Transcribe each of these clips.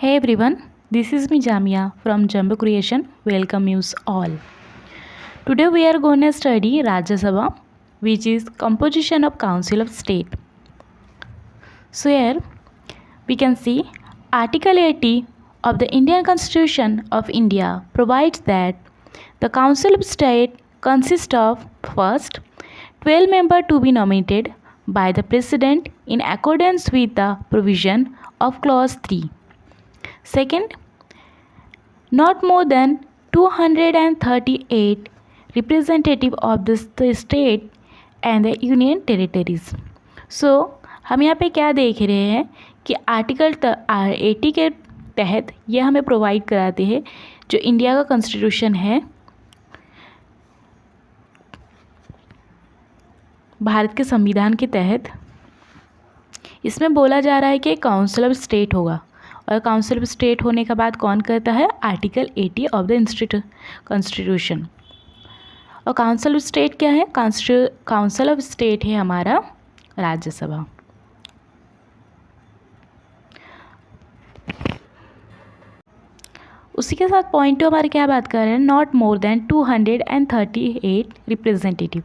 Hey everyone, this is me Jamia from Jumbo Creation. Welcome you all. Today we are going to study Rajya Sabha, which is composition of Council of State. So here we can see Article 80 of the Indian Constitution of India provides that the Council of State consists of first 12 members to be nominated by the President in accordance with the provision of Clause 3. Second, not more than 238 representative of the state and the union territories. So हम यहाँ पे क्या देख रहे हैं कि article 80 के तहत ये हमें प्रोवाइड कराते हैं जो इंडिया का कॉन्स्टिट्यूशन है, भारत के संविधान के तहत इसमें बोला जा रहा है कि काउंसिल ऑफ स्टेट होगा और काउंसिल ऑफ स्टेट होने के बाद कौन करता है? Article 80 of the constitution. और काउंसिल ऑफ स्टेट क्या है? काउंसिल ऑफ स्टेट है हमारा राज्यसभा। उसी के साथ पॉइंट टू हमारे क्या बात कर रहे हैं? Not more than 238 representative.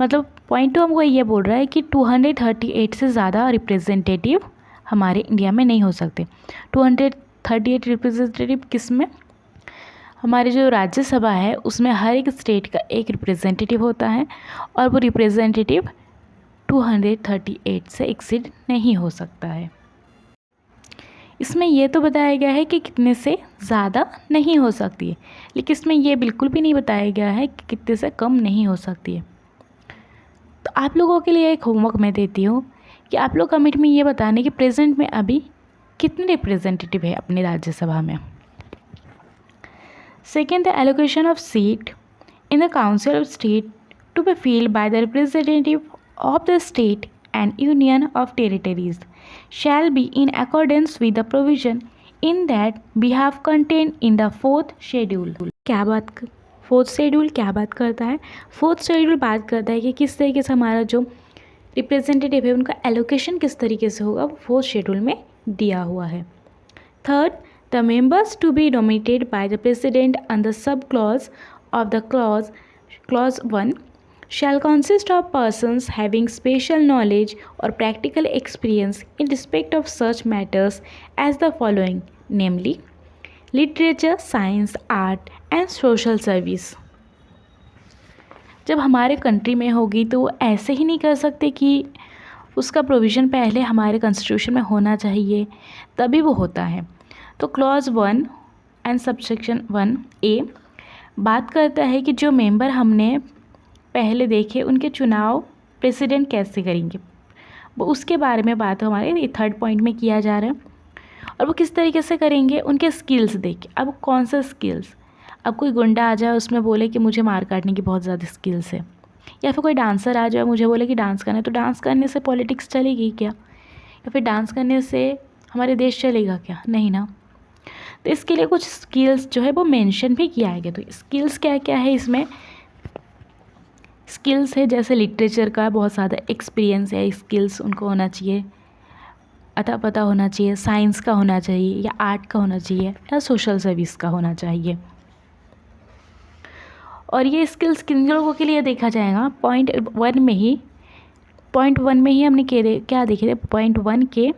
मतलब पॉइंट टू हमको ये बोल रहा है कि 238 से ज़्यादा रिप्रेजेंटेटिव हमारे इंडिया में नहीं हो सकते। 238 रिप्रेजेंटेटिव किस में? हमारी जो राज्यसभा है उसमें हर एक स्टेट का एक रिप्रेजेंटेटिव होता है और वो रिप्रेजेंटेटिव 238 से एक्सीड नहीं हो सकता है। इसमें ये तो बताया गया है कि कितने से ज़्यादा नहीं हो सकती है, लेकिन इसमें ये बिल्कुल भी नहीं बताया गया है कि कितने से कम नहीं हो सकती है। तो आप लोगों के लिए एक होमवर्क मैं देती हूँ कि आप लोग कमेंट में ये बताने कि प्रेजेंट में अभी कितने रिप्रेजेंटेटिव है अपने राज्यसभा में। Second, the allocation of seat in the council of state to be field by the representative of the state and union of territories shall be in accordance with the provision in that we have contain in the fourth schedule. Fourth schedule क्या बात करता है? Fourth schedule बात करता है कि किस तरीके से हमारा जो रिप्रेजेंटेटिव है उनका एलोकेशन किस तरीके से होगा, वो फोर्थ शेड्यूल में दिया हुआ है। Third, the members to be nominated by the president under sub clause of the clause 1 shall consist of persons having special knowledge or practical experience in respect of such matters as the following, namely literature, science, art and social service। जब हमारे country में होगी तो वो ऐसे ही नहीं कर सकते कि उसका प्रोविज़न पहले हमारे कॉन्स्टिट्यूशन में होना चाहिए तभी वो होता है। तो क्लॉज 1 एंड सबसेक्शन 1A बात करता है कि जो मेंबर हमने पहले देखे उनके चुनाव प्रेसिडेंट कैसे करेंगे, वो उसके बारे में बात हमारे थर्ड पॉइंट में किया जा रहा है। और वो किस तरीके से करेंगे, उनके स्किल्स देख के। अब कौन सा स्किल्स? अब कोई गुंडा आ जाए उसमें बोले कि मुझे मार काटने की बहुत ज़्यादा स्किल्स है, या फिर कोई डांसर आ जाए मुझे बोले कि डांस करना है, तो डांस करने से पॉलिटिक्स चलेगी क्या? या फिर डांस करने से हमारे देश चलेगा क्या? नहीं ना। तो इसके लिए कुछ स्किल्स जो है वो मेंशन भी किया गया। तो स्किल्स क्या क्या है इसमें? स्किल्स है जैसे लिटरेचर का बहुत ज़्यादा एक्सपीरियंस है, स्किल्स उनको होना चाहिए, अता पता होना चाहिए, साइंस का होना चाहिए या आर्ट का होना चाहिए या सोशल सर्विस का होना चाहिए। और ये स्किल्स किन लोगों के लिए देखा जाएगा? पॉइंट वन में ही हमने क्या देखे थे? पॉइंट 1 के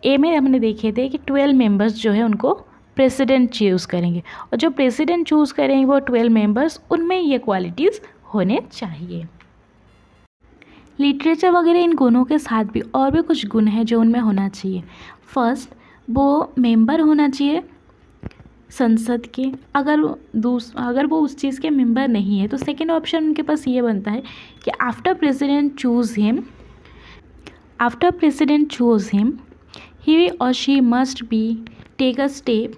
ए में हमने देखे थे कि 12 मेंबर्स जो है उनको प्रेसिडेंट चूज़ करेंगे, और जो प्रेसिडेंट चूज़ करेंगे वो 12 मेंबर्स, उनमें ये क्वालिटीज़ होने चाहिए। लिटरेचर वगैरह इन गुणों के साथ भी और भी कुछ गुण हैं जो उनमें होना चाहिए। फर्स्ट, वो मेंबर होना चाहिए संसद के। अगर वो उस चीज़ के मेंबर नहीं है तो सेकंड ऑप्शन उनके पास ये बनता है कि after president choose him he और she must be take a step.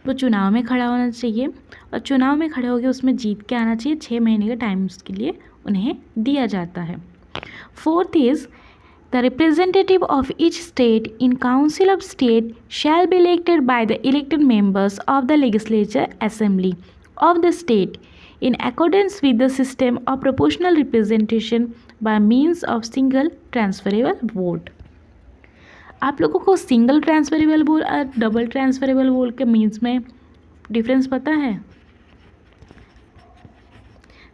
वो चुनाव में खड़ा होना चाहिए और चुनाव में खड़े होकर उसमें जीत के आना चाहिए। 6 महीने का टाइम उसके लिए उन्हें दिया जाता है। Fourth is the representative of each state in council of state shall be elected by the elected members of the legislature assembly of the state in accordance with the system of proportional representation by means of single transferable vote। आप लोगों को single transferable vote और double transferable vote के means में difference पता है?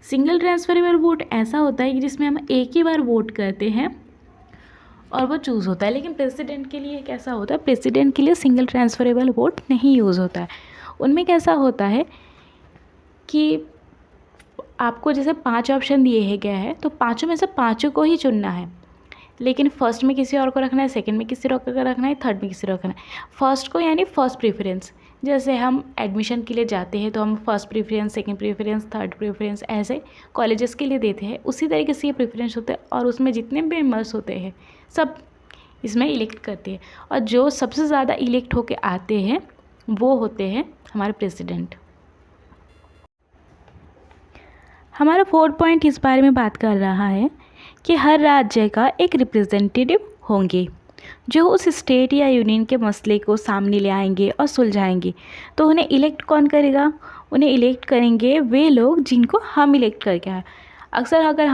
Single transferable vote ऐसा होता है कि जिसमें हम एक ही बार वोट करते हैं और वो चूज़ होता है, लेकिन प्रेसिडेंट के लिए कैसा होता है, प्रेसिडेंट के लिए सिंगल ट्रांसफरेबल वोट नहीं यूज़ होता है। उनमें कैसा होता है कि आपको जैसे 5 ऑप्शन दिए गया है तो पाँचों में से पाँचों को ही चुनना है, लेकिन फर्स्ट में किसी और को रखना है, सेकंड में किसी और को रखना है, थर्ड में किसी और को रखना है। फर्स्ट को यानी फर्स्ट प्रेफरेंस, जैसे हम एडमिशन के लिए जाते हैं तो हम first preference, second preference, third preference ऐसे कॉलेजेस के लिए देते हैं, उसी तरीके से ये प्रेफरेंस होता है और उसमें जितने भी मेंबर्स होते हैं सब इसमें इलेक्ट करते हैं और जो सबसे ज़्यादा इलेक्ट होके आते हैं वो होते हैं हमारे प्रेसिडेंट। हमारा 4 पॉइंट इस बारे में बात कर रहा है कि हर राज्य का एक रिप्रेजेंटेटिव होंगे जो उस स्टेट या यूनियन के मसले को सामने ले आएंगे और सुलझाएंगे। तो उन्हें इलेक्ट कौन करेगा? उन्हें इलेक्ट करेंगे वे लोग जिनको हम इलेक्ट करके आए। अक्सर अगर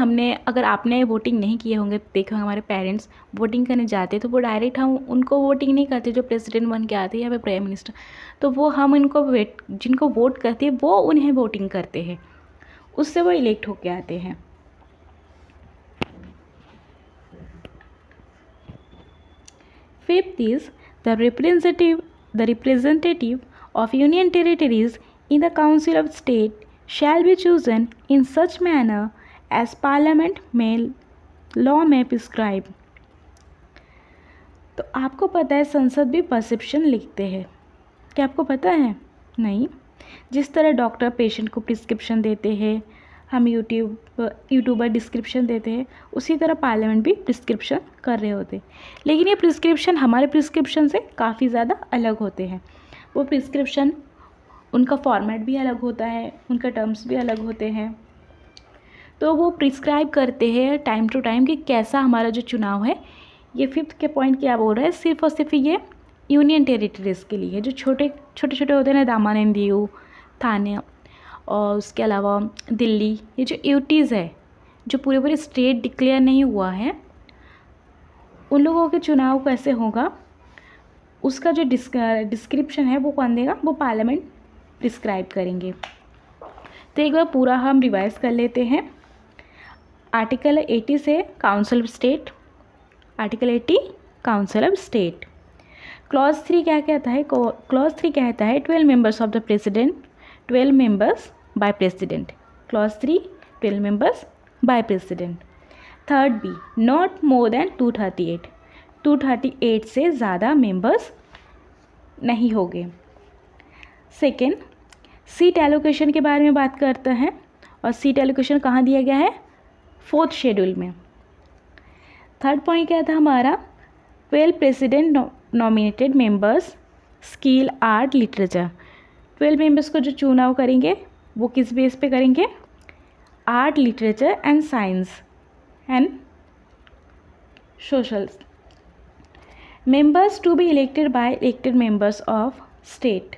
आपने वोटिंग नहीं किए होंगे तो देखो हमारे पेरेंट्स वोटिंग करने जाते तो वो डायरेक्ट हम उनको वोटिंग नहीं करते जो प्रेसिडेंट बन के आते हैं या फिर प्राइम मिनिस्टर, तो वो हम जिनको वोट करते हैं वो उन्हें वोटिंग करते हैं, उससे वो इलेक्ट होके आते हैं। Fifth is the representative of union territories in the Council of State shall be chosen in such manner as Parliament law may prescribe। तो आपको पता है संसद भी परसेप्शन लिखते हैं, क्या आपको पता है? नहीं। जिस तरह डॉक्टर पेशेंट को प्रिस्क्रिप्शन देते हैं, हम यूट्यूबर डिस्क्रिप्शन देते हैं, उसी तरह पार्लियामेंट भी प्रिस्क्रिप्शन कर रहे होते हैं। लेकिन ये प्रिस्क्रिप्शन हमारे प्रिस्क्रिप्शन से काफ़ी ज़्यादा अलग होते हैं। वो प्रिस्क्रिप्शन उनका फॉर्मेट भी अलग होता है, उनका टर्म्स भी अलग होते हैं। तो वो प्रिस्क्राइब करते हैं टाइम टू टाइम कि कैसा हमारा जो चुनाव है। ये 5th के पॉइंट क्या बोल रहा है, सिर्फ और सिर्फ ये यूनियन टेरिटरीज़ के लिए, जो छोटे छोटे होते हैं ना, दामन एंड दीव, थाने और उसके अलावा दिल्ली, ये जो यूटीज़ है जो पूरे स्टेट डिक्लेयर नहीं हुआ है, उन लोगों के चुनाव कैसे होगा उसका जो डिस्क्रिप्शन है वो कौन देगा? वो पार्लियामेंट प्रिस्क्राइब करेंगे। तो एक बार पूरा हम रिवाइज कर लेते हैं। आर्टिकल 80 से council of state, article 80 council of state. Clause 3 क्या कहता है? क्लॉज 3 कहता है 12 members of the president, 12 members by president. Clause 3 12 members by president. Third B, not more than 238, 238 से ज़्यादा मेंबर्स नहीं होंगे। सेकेंड, सीट एलोकेशन के बारे में बात करते हैं और सीट एलोकेशन कहाँ दिया गया है? 4th शेड्यूल में। थर्ड पॉइंट क्या था हमारा? 12 president nominated members, skill, art, literature. 12 members को जो चुनाव करेंगे वो किस बेस पे करेंगे? Art, literature and science and social. Members to be elected by elected members of state.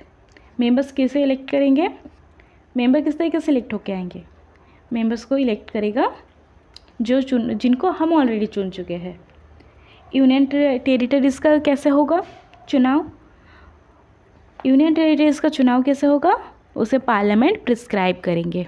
Members कैसे इलेक्ट करेंगे? मेंबर किस तरीके से इलेक्ट होके आएंगे? मेंबर्स को इलेक्ट करेगा जिनको हम ऑलरेडी चुन चुके हैं। यूनियन टेरिटरीज़ का कैसे होगा चुनाव? यूनियन टेरिटरीज़ का चुनाव कैसे होगा? उसे पार्लियामेंट प्रिस्क्राइब करेंगे।